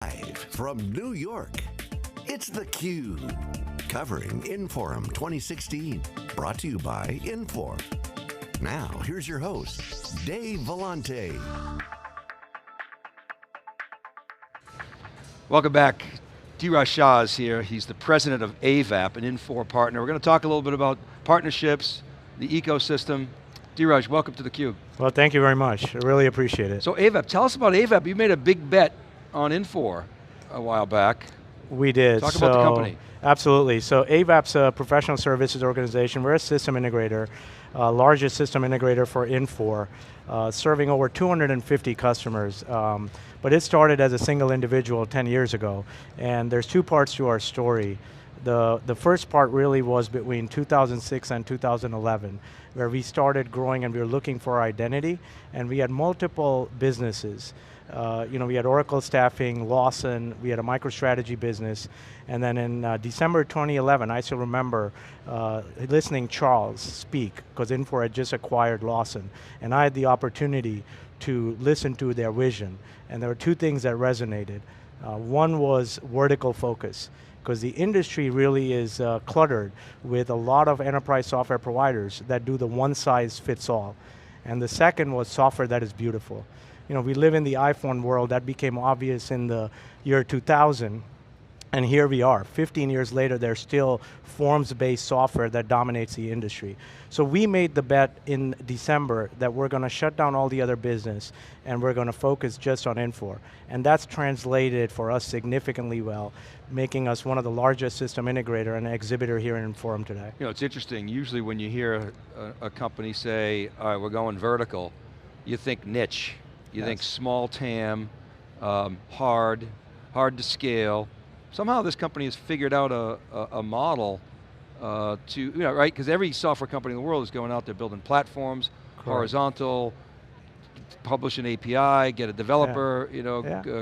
Live from New York, it's theCUBE, covering Inforum 2016. Brought to you by Inforum. Now, here's your host, Dave Vellante. Welcome back. Dhiraj Shah is here. He's the president of Avaap, an Infor partner. We're going to talk a little bit about partnerships, the ecosystem. Dhiraj, welcome to theCUBE. Well, thank you very much. I really appreciate it. So Avaap, tell us about Avaap. You made a big bet on Infor a while back. We did. Talk about the company. Absolutely. So Avaap's a professional services organization. We're a system integrator, largest system integrator for Infor, serving over 250 customers. But it started as a single individual 10 years ago. And there's two parts to our story. The first part really was between 2006 and 2011, where we started growing and we were looking for identity, and we had multiple businesses. We had Oracle Staffing, Lawson, we had a MicroStrategy business, and then in December 2011, I still remember listening Charles speak, because Infor had just acquired Lawson, and I had the opportunity to listen to their vision, and there were two things that resonated. One was vertical focus, because the industry really is cluttered with a lot of enterprise software providers that do the one size fits all. And the second was software that is beautiful. We live in the iPhone world. That became obvious in the year 2000, and here we are. 15 years later, there's still forms-based software that dominates the industry. So we made the bet in December that we're going to shut down all the other business, and we're going to focus just on Infor. And that's translated for us significantly well, making us one of the largest system integrator and exhibitor here in Inforum today. It's interesting, usually when you hear a company say, all right, we're going vertical, you think niche. You think small TAM, hard to scale. Somehow this company has figured out a model to, right? Because every software company in the world is going out there building platforms, horizontal, publish an API, get a developer,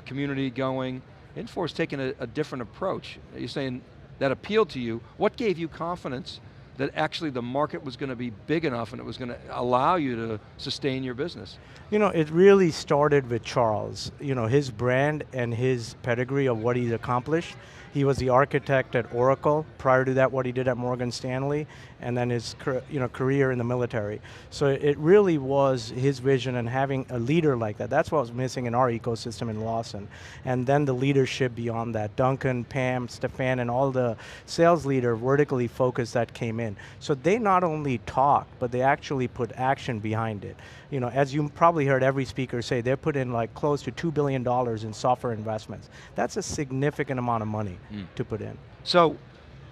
community going. Infor's taken a different approach. You're saying that appealed to you. What gave you confidence that actually the market was going to be big enough and it was going to allow you to sustain your business? It really started with Charles. His brand and his pedigree of what he's accomplished. He was the architect at Oracle. Prior to that, what he did at Morgan Stanley, and then his career in the military. So it really was his vision, and having a leader like that. That's what was missing in our ecosystem in Lawson. And then the leadership beyond that. Duncan, Pam, Stefan, and all the sales leader vertically focused that came in. So they not only talked, but they actually put action behind it. As you probably heard every speaker say, they put in like close to $2 billion in software investments. That's a significant amount of money to put in. So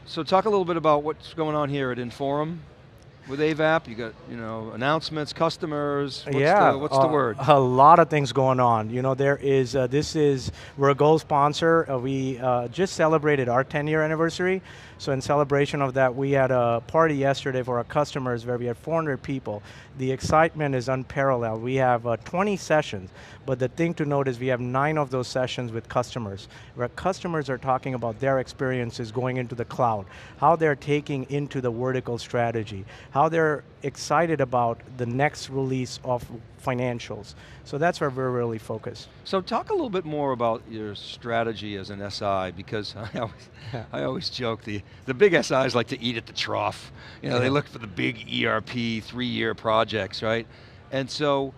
talk a little bit about what's going on here at Inforum with Avaap. You got announcements, customers. What's the word? A lot of things going on. We're a gold sponsor. We just celebrated our 10-year anniversary. So in celebration of that, we had a party yesterday for our customers where we had 400 people. The excitement is unparalleled. We have 20 sessions, but the thing to note is we have 9 of those sessions with customers, where customers are talking about their experiences going into the cloud, how they're taking into the vertical strategy, how they're excited about the next release of financials. So that's where we're really focused. So talk a little bit more about your strategy as an SI, because I always joke, the big SIs like to eat at the trough. They look for the big ERP 3-year projects, right? And so,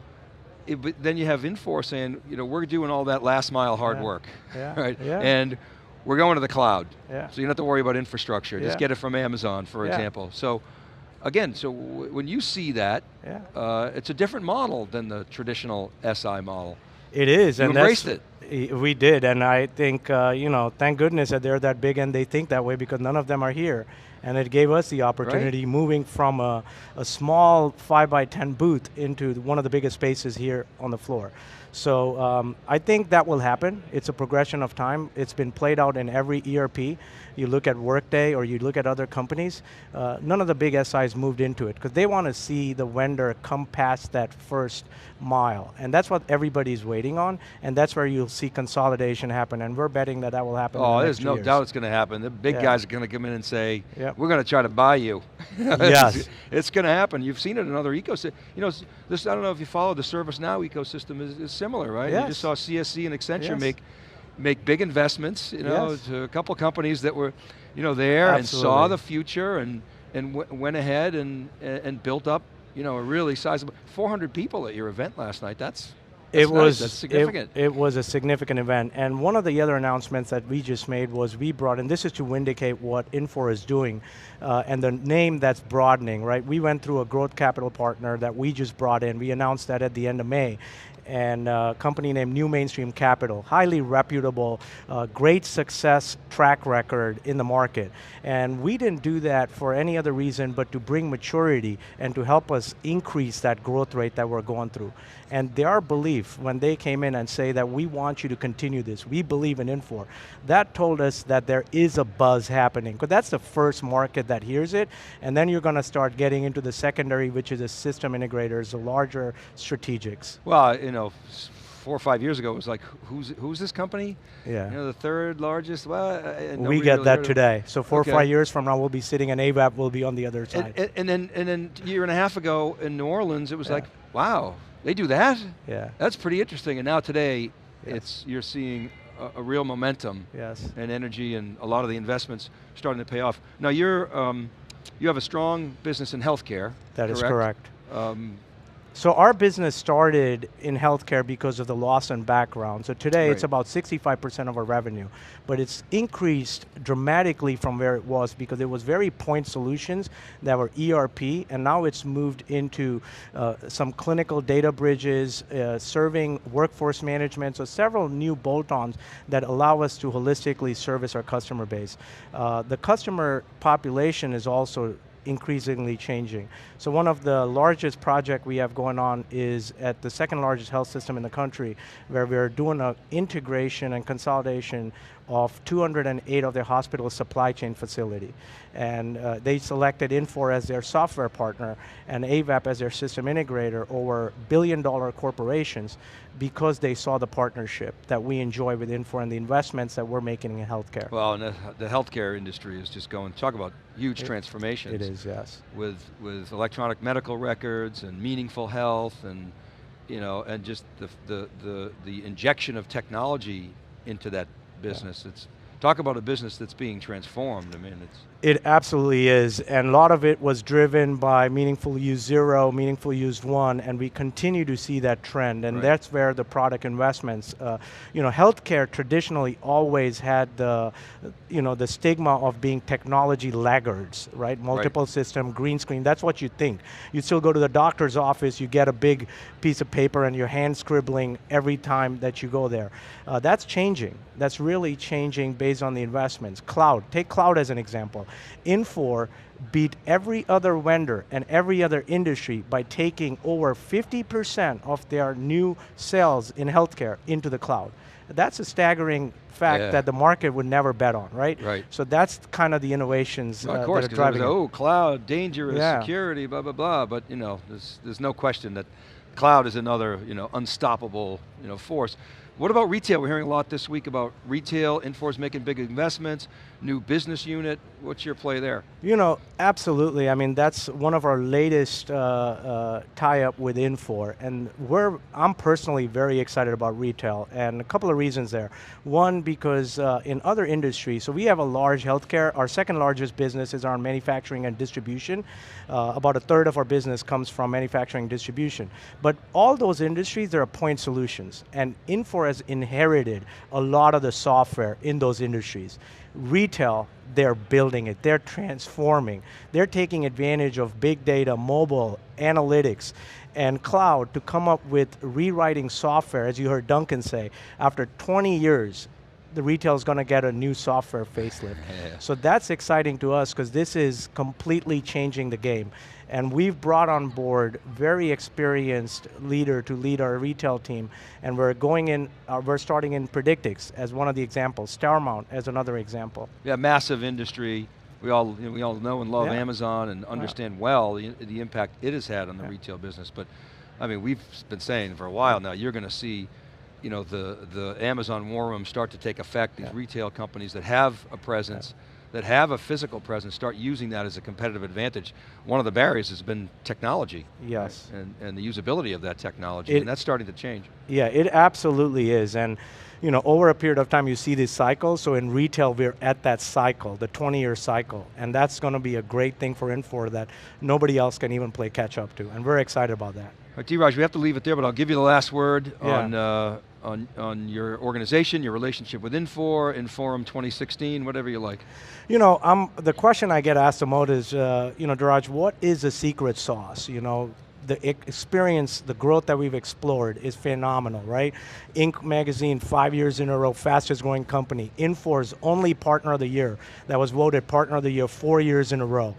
then you have Infor saying, we're doing all that last mile hard work, right? Yeah. And we're going to the cloud. Yeah. So you don't have to worry about infrastructure. Just get it from Amazon, for example. So, again, when you see that, it's a different model than the traditional SI model. It is. You embraced it. We did, and I think, thank goodness that they're that big and they think that way, because none of them are here. And it gave us the opportunity, moving from a small 5x10 booth into one of the biggest spaces here on the floor. So I think that will happen. It's a progression of time. It's been played out in every ERP. You look at Workday or you look at other companies, none of the big SIs moved into it because they want to see the vendor come past that first mile. And that's what everybody's waiting on, and that's where you'll see consolidation happen, and we're betting that that will happen in the next there's no years. doubt it's going to happen. The big guys are going to come in and say, we're going to try to buy you. Yes. It's going to happen. You've seen it in other ecosystems. I don't know if you follow the ServiceNow ecosystem is similar, right? Yes. You just saw CSC and Accenture make make big investments, Yes. to a couple companies that were, there and saw Absolutely. the future and went ahead and built up, a really sizable, 400 people at your event last night. That's nice. That's significant. It was a significant event, and one of the other announcements that we just made was we brought in, this is to vindicate what Infor is doing, and the name that's broadening, right? We went through a growth capital partner that we just brought in. We announced that at the end of May, and a company named New Mainstream Capital, highly reputable, great success track record in the market. And we didn't do that for any other reason but to bring maturity and to help us increase that growth rate that we're going through. And their belief, when they came in and say that we want you to continue this, we believe in Infor, that told us that there is a buzz happening, because that's the first market that hears it, and then you're going to start getting into the secondary, which is the system integrators, the larger strategics. Well, 4 or 5 years ago, it was like, who's this company? Yeah. The third largest. Well, we get really that today. So 4 Okay. or 5 years from now, we'll be sitting and AVAP will be on the other side. And then a year and a half ago in New Orleans, it was like, wow, they do that? Yeah. That's pretty interesting. And now today, Yes. you're seeing a real momentum Yes. and energy, and a lot of the investments starting to pay off. Now you have a strong business in healthcare. That is correct. Um, So our business started in healthcare because of the Lawson background. So today it's Right. about 65% of our revenue, but it's increased dramatically from where it was because it was very point solutions that were ERP, and now it's moved into some clinical data bridges, serving workforce management, so several new bolt-ons that allow us to holistically service our customer base. The customer population is also increasingly changing. So one of the largest project we have going on is at the second largest health system in the country, where we're doing an integration and consolidation of 208 of their hospital supply chain facility. And they selected Infor as their software partner and AVAP as their system integrator over billion-dollar corporations because they saw the partnership that we enjoy with Infor and the investments that we're making in healthcare. well, and the healthcare industry is just going, talk about huge transformations. It is, yes. With electronic medical records and meaningful health, and and just the injection of technology into that business. It's talk about a business that's being transformed. I mean, It absolutely is, and a lot of it was driven by Meaningful Use 0, Meaningful Use 1, and we continue to see that trend, and that's where the product investments, healthcare traditionally always had the stigma of being technology laggards, right? Multiple system, green screen, that's what you think. You still go to the doctor's office, you get a big piece of paper and your hand scribbling every time that you go there. That's changing. That's really changing based on the investments. Cloud, take cloud as an example. Infor beat every other vendor and every other industry by taking over 50% of their new sales in healthcare into the cloud. That's a staggering fact that the market would never bet on, right? Right. So that's kind of the innovations of course, that are driving it. Cloud, dangerous, security, blah, blah, blah. But there's no question that cloud is another unstoppable force. What about retail? We're hearing a lot this week about retail. Infor's making big investments, new business unit. What's your play there? Absolutely. I mean, that's one of our latest tie-up with Infor, and I'm personally very excited about retail, and a couple of reasons there. One, because in other industries, so we have a large healthcare. Our second largest business is our manufacturing and distribution. About a third of our business comes from manufacturing and distribution. But all those industries, there are point solutions, and Infor has inherited a lot of the software in those industries. Retail, they're building it, they're transforming, they're taking advantage of big data, mobile, analytics, and cloud to come up with rewriting software, as you heard Duncan say. After 20 years, the retail is going to get a new software facelift. So that's exciting to us because this is completely changing the game. And we've brought on board very experienced leader to lead our retail team, and we're starting in Predictix as one of the examples, Starmount as another example. Yeah, massive industry. We all know and love Amazon and understand well the impact it has had on the retail business. But I mean, we've been saying for a while now, you're going to see the Amazon war room start to take effect. These retail companies that have a presence that have a physical presence start using that as a competitive advantage. One of the barriers has been technology. Yes. Right? And the usability of that technology, and that's starting to change. Yeah, it absolutely is. And over a period of time you see this cycle, so in retail we're at that cycle, the 20-year cycle, and that's going to be a great thing for Infor that nobody else can even play catch up to, and we're excited about that. All right, Dhiraj, we have to leave it there, but I'll give you the last word on your organization, your relationship with Inforum 2016, whatever you like. The question I get asked the most is, Dhiraj, what is the secret sauce? The experience, the growth that we've explored is phenomenal, right? Inc. magazine, 5 years in a row, fastest growing company. Infor's only partner of the year that was voted partner of the year 4 years in a row.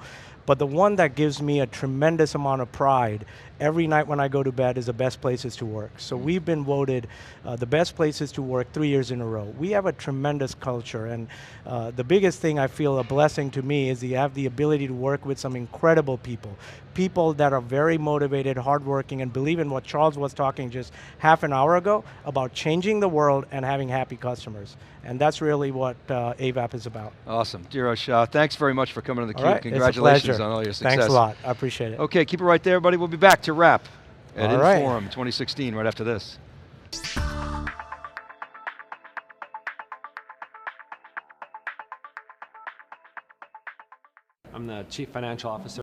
But the one that gives me a tremendous amount of pride every night when I go to bed is the best places to work. So we've been voted the best places to work 3 years in a row. We have a tremendous culture, and the biggest thing I feel a blessing to me is you have the ability to work with some incredible people. People that are very motivated, hardworking, and believe in what Charles was talking just half an hour ago about changing the world and having happy customers. And that's really what Avaap is about. Awesome. Dhiraj Shah, thanks very much for coming to theCUBE. Right, congratulations on all your success. Thanks a lot, I appreciate it. Okay, keep it right there, everybody. We'll be back to wrap at right. Inforum 2016 right after this. I'm the Chief Financial Officer